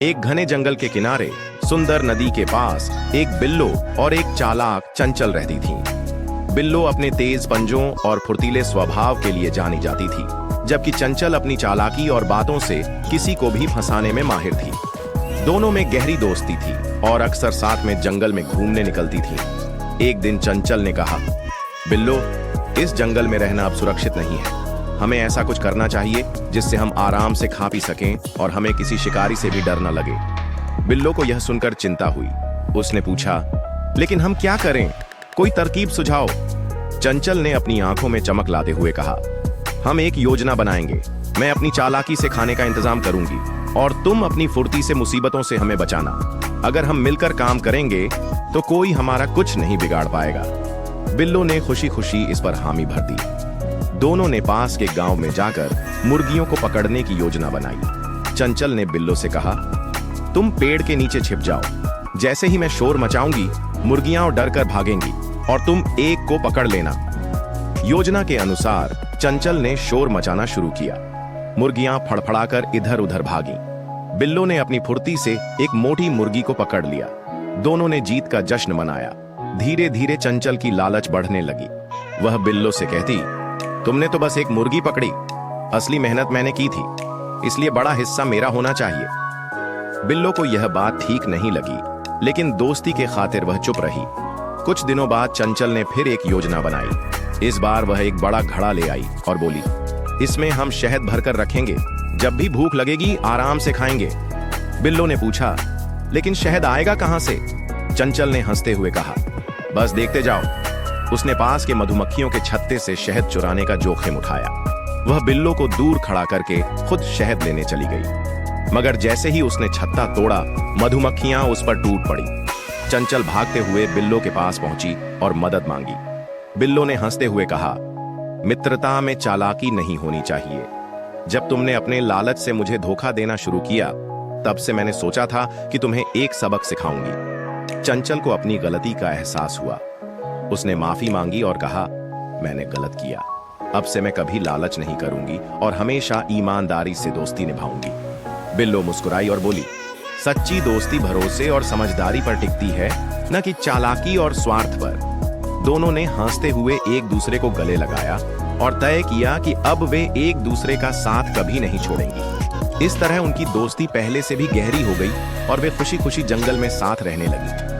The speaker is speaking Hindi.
एक घने जंगल के किनारे सुंदर नदी के पास एक बिल्लो और एक चालाक चंचल रहती थी। बिल्लो अपने तेज पंजों और फुर्तीले स्वभाव के लिए जानी जाती थी, जबकि चंचल अपनी चालाकी और बातों से किसी को भी फंसाने में माहिर थी। दोनों में गहरी दोस्ती थी और अक्सर साथ में जंगल में घूमने निकलती थी। एक दिन चंचल ने कहा, बिल्लो, इस जंगल में रहना अब सुरक्षित नहीं है। हमें ऐसा कुछ करना चाहिए जिससे हम आराम से खा पी सकें और हमें किसी शिकारी से भी डर न लगे। बिल्लो को यह सुनकर चिंता हुई। उसने पूछा, लेकिन हम क्या करें? कोई तरकीब सुझाओ। चंचल ने अपनी आंखों में चमक लाते हुए कहा, हम एक योजना बनाएंगे। मैं अपनी चालाकी से खाने का इंतजाम करूंगी और तुम अपनी फुर्ती से मुसीबतों से हमें बचाना। अगर हम मिलकर काम करेंगे तो कोई हमारा कुछ नहीं बिगाड़ पाएगा। बिल्लो ने खुशी खुशी इस पर हामी भर दी। दोनों ने पास के गांव में जाकर मुर्गियों को पकड़ने की योजना बनाई। चंचल ने बिल्लो से कहा, तुम पेड़ के नीचे छिप जाओ। जैसे ही मैं शोर मचाऊंगी, मुर्गियां डर कर भागेंगी और तुम एक को पकड़ लेना। योजना के अनुसार चंचल ने शोर मचाना शुरू किया। मुर्गियां फड़फड़ाकर इधर उधर भागी। बिल्लो ने अपनी फुर्ती से एक मोटी मुर्गी को पकड़ लिया। दोनों ने जीत का जश्न मनाया। धीरे धीरे चंचल की लालच बढ़ने लगी। वह बिल्लो से कहती, तुमने तो बस एक मुर्गी पकड़ी, असली मेहनत मैंने की थी, इसलिए बड़ा हिस्सा मेरा होना चाहिए। बिल्लो को यह बात ठीक नहीं लगी, लेकिन दोस्ती के खातिर वह चुप रही। कुछ दिनों बाद चंचल ने फिर एक योजना बनाई। इस बार वह एक बड़ा घड़ा ले आई और बोली, इसमें हम शहद भरकर रखेंगे। जब भी भूख लगेगी आराम से खाएंगे। बिल्लो ने पूछा, लेकिन शहद आएगा कहां से? चंचल ने हंसते हुए कहा, बस देखते जाओ। उसने पास के मधुमक्खियों के छत्ते से शहद चुराने का जोखिम उठाया। वह बिल्लो को दूर खड़ा करके खुद शहद लेने चली गई, मगर जैसे ही उसने छत्ता तोड़ा, मधुमक्खियां उस पर टूट पड़ी। चंचल भागते हुए बिल्लो के पास पहुंची और मदद मांगी। बिल्लो ने हंसते हुए कहा, मित्रता में चालाकी नहीं होनी चाहिए। जब तुमने अपने लालच से मुझे धोखा देना शुरू किया, तब से मैंने सोचा था कि तुम्हें एक सबक सिखाऊंगी। चंचल को अपनी गलती का एहसास हुआ। उसने माफी मांगी और कहा, मैंने गलत किया। अब से मैं कभी लालच नहीं करूंगी और हमेशा ईमानदारी से दोस्ती निभाऊंगी। बिल्लो मुस्कुराई और बोली, सच्ची दोस्ती भरोसे और समझदारी पर टिकती है, न कि चालाकी और स्वार्थ पर। दोनों ने हंसते हुए एक दूसरे को गले लगाया और तय किया कि अब वे एक दूसरे का साथ कभी नहीं छोड़ेंगी। इस तरह उनकी दोस्ती पहले से भी गहरी हो गई और वे खुशी खुशी जंगल में साथ रहने लगी।